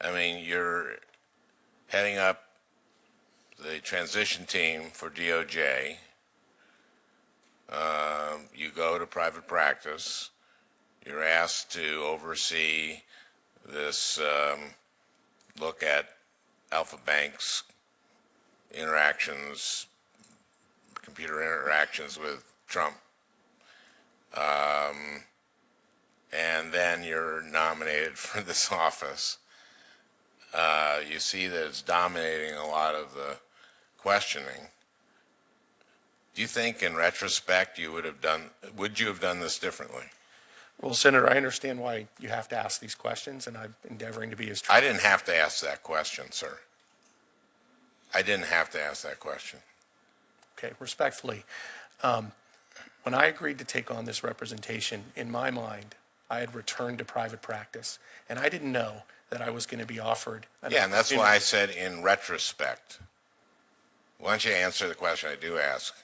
I mean, you're heading up the transition team for DOJ. You go to private practice. You're asked to oversee this look at Alpha Bank's interactions, computer interactions with Trump. And then you're nominated for this office. You see that it's dominating a lot of the questioning. Do you think in retrospect would you have done this differently? Well, Senator, I understand why you have to ask these questions, and I'm endeavoring to be as I didn't have to ask that question, sir. I didn't have to ask that question. Okay, respectfully, when I agreed to take on this representation, in my mind, I had returned to private practice, and I didn't know that I was going to be offered an Yeah, and that's why I said in retrospect. Why don't you answer the question I do ask?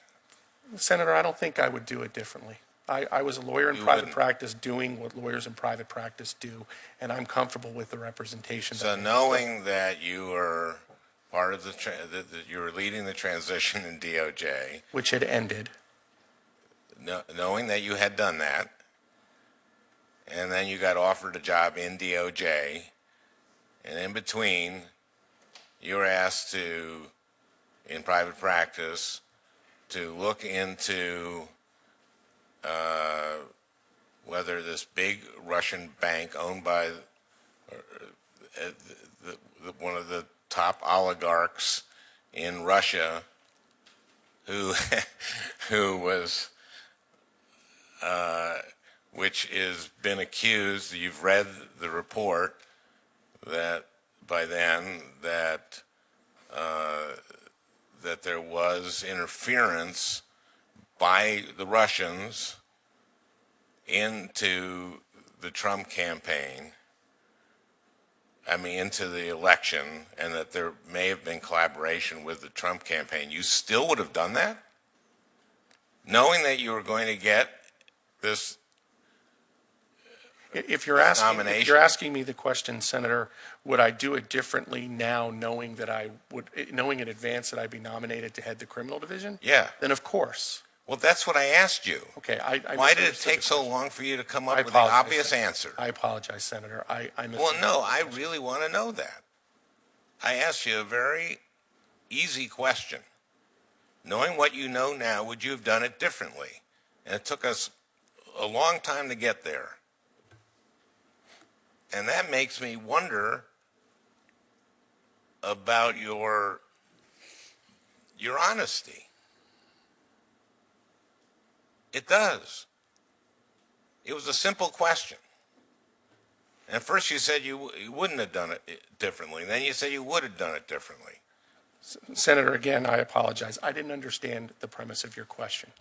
Senator, I don't think I would do it differently. I was a lawyer in private practice doing what lawyers in private practice do, and I'm comfortable with the representation. So knowing that you were part of that you were leading the transition in DOJ, which had ended, knowing that you had done that, and then you got offered a job in DOJ, and in between, you were asked to, in private practice, to look into whether this big Russian bank owned by one of the top oligarchs in Russia, who was which is been accused. You've read the report that by then that that there was interference by the Russians into the Trump campaign, into the election, and that there may have been collaboration with the Trump campaign, you still would have done that? Knowing that you were going to get this if you're asking me the question, Senator, would I do it differently now, knowing in advance that I'd be nominated to head the criminal division? Yeah. Then of course. Well, that's what I asked you. Okay. Why did it take so long for you to come up with the obvious answer? I apologize, Senator. Well, no, I really want to know that. I asked you a very easy question. Knowing what you know now, would you have done it differently? And it took us a long time to get there. And that makes me wonder about your honesty. It does. It was a simple question. And at first you said you wouldn't have done it differently. Then you said you would have done it differently. Senator, again, I apologize. I didn't understand the premise of your question.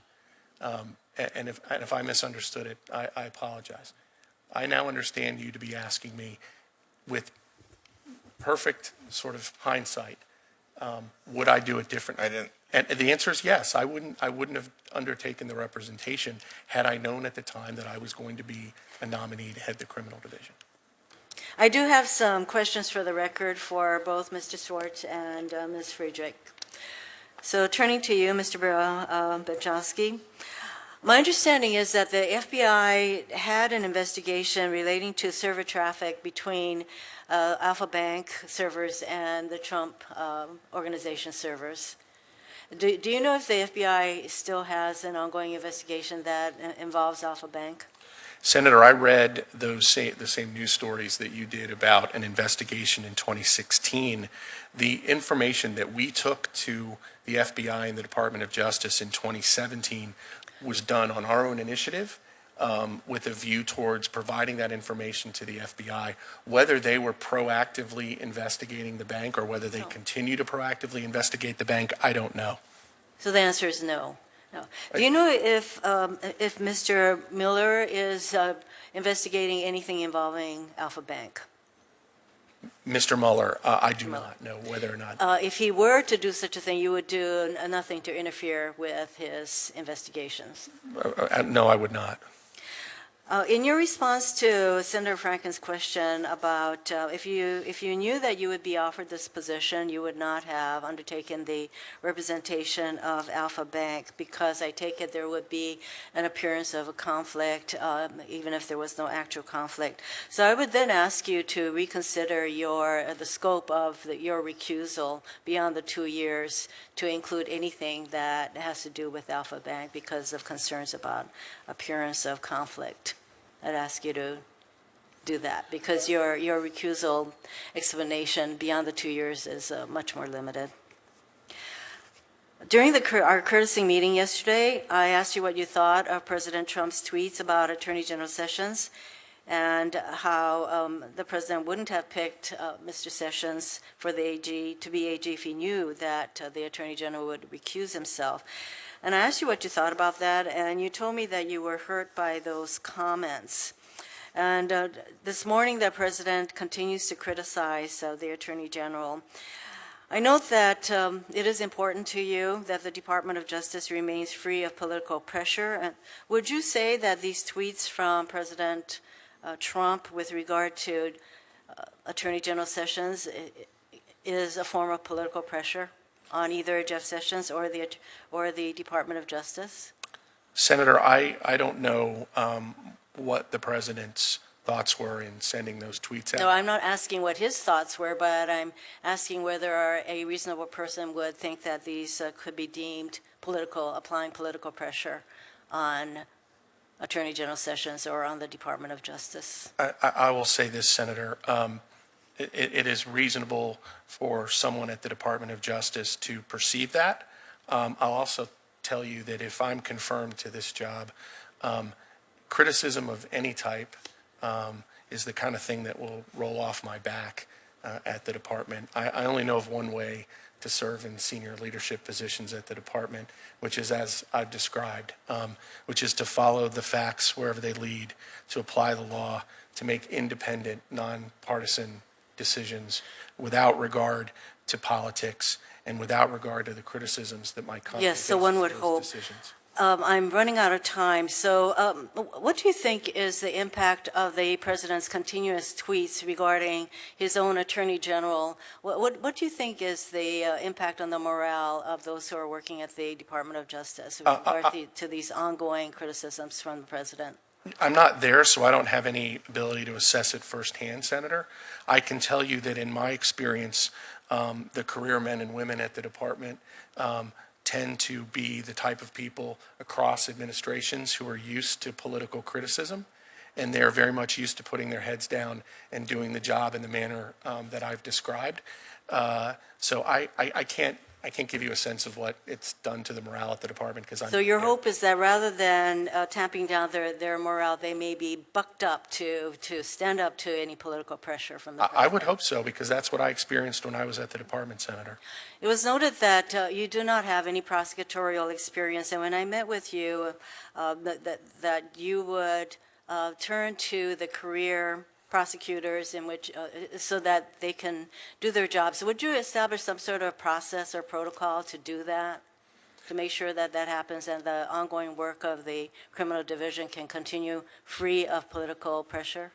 And if I misunderstood it, I apologize. I now understand you to be asking me, with perfect sort of hindsight, would I do it differently? I didn't. And the answer is yes. I wouldn't have undertaken the representation had I known at the time that I was going to be a nominee to head the criminal division. I do have some questions for the record for both Mr. Schwartz and Ms. Friedrich. So turning to you, Mr. Bechowski, my understanding is that the FBI had an investigation relating to server traffic between Alpha Bank servers and the Trump organization servers. Do you know if the FBI still has an ongoing investigation that involves Alpha Bank? Senator, I read the same news stories that you did about an investigation in 2016. The information that we took to the FBI and the Department of Justice in 2017 was done on our own initiative, with a view towards providing that information to the FBI. Whether they were proactively investigating the bank or whether they continue to proactively investigate the bank, I don't know. So the answer is no. No. Do you know if Mr. Miller is investigating anything involving Alpha Bank? Mr. Mueller, I do not know whether or not. If he were to do such a thing, you would do nothing to interfere with his investigations? No, I would not. In your response to Senator Franken's question about if you knew that you would be offered this position, you would not have undertaken the representation of Alpha Bank, because I take it there would be an appearance of a conflict, even if there was no actual conflict. So I would then ask you to reconsider the scope of your recusal beyond the 2 years to include anything that has to do with Alpha Bank because of concerns about appearance of conflict. I'd ask you to do that, because your recusal explanation beyond the 2 years is much more limited. During our courtesy meeting yesterday, I asked you what you thought of President Trump's tweets about Attorney General Sessions, and how the president wouldn't have picked Mr. Sessions for the AG to be AG if he knew that the Attorney General would recuse himself. And I asked you what you thought about that, and you told me that you were hurt by those comments. And this morning, the president continues to criticize the Attorney General. I note that it is important to you that the Department of Justice remains free of political pressure. And would you say that these tweets from President Trump with regard to Attorney General Sessions is a form of political pressure on either Jeff Sessions or the Department of Justice? Senator, I don't know what the president's thoughts were in sending those tweets out. No, I'm not asking what his thoughts were, but I'm asking whether a reasonable person would think that these could be deemed political, applying political pressure on Attorney General Sessions or on the Department of Justice. I will say this, Senator. It is reasonable for someone at the Department of Justice to perceive that. I'll also tell you that if I'm confirmed to this job, criticism of any type is the kind of thing that will roll off my back at the department. I only know of one way to serve in senior leadership positions at the department, which is as I've described, which is to follow the facts wherever they lead, to apply the law, to make independent, nonpartisan decisions without regard to politics and without regard to the criticisms that might come. Yes, so one would hope. Decisions. I'm running out of time. So what do you think is the impact of the president's continuous tweets regarding his own attorney general? What do you think is the impact on the morale of those who are working at the Department of Justice with regard to these ongoing criticisms from the president? I'm not there, so I don't have any ability to assess it firsthand, Senator. I can tell you that in my experience, the career men and women at the department tend to be the type of people across administrations who are used to political criticism, and they're very much used to putting their heads down and doing the job in the manner that I've described. So I can't give you a sense of what it's done to the morale at the department, because I'm. So your hope is that rather than tamping down their morale, they may be bucked up to stand up to any political pressure from the president? I would hope so, because that's what I experienced when I was at the department, Senator. It was noted that you do not have any prosecutorial experience, and when I met with you, that you would turn to the career prosecutors in which so that they can do their jobs. So would you establish some sort of process or protocol to do that, to make sure that that happens and the ongoing work of the criminal division can continue free of political pressure?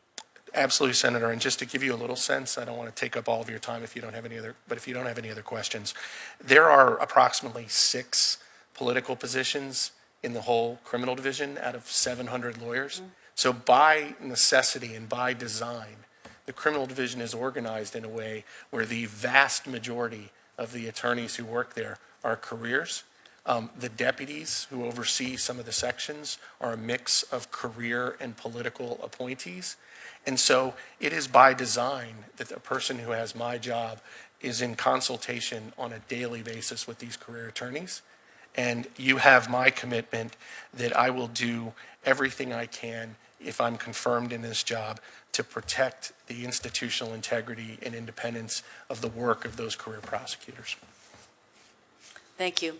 Absolutely, Senator. And just to give you a little sense, I don't want to take up all of your time if you don't have any other questions. There are approximately 6 political positions in the whole criminal division out of 700 lawyers. Mm-hmm. So by necessity and by design, the criminal division is organized in a way where the vast majority of the attorneys who work there are careers. The deputies who oversee some of the sections are a mix of career and political appointees. And so it is by design that the person who has my job is in consultation on a daily basis with these career attorneys. And you have my commitment that I will do everything I can, if I'm confirmed in this job, to protect the institutional integrity and independence of the work of those career prosecutors. Thank you.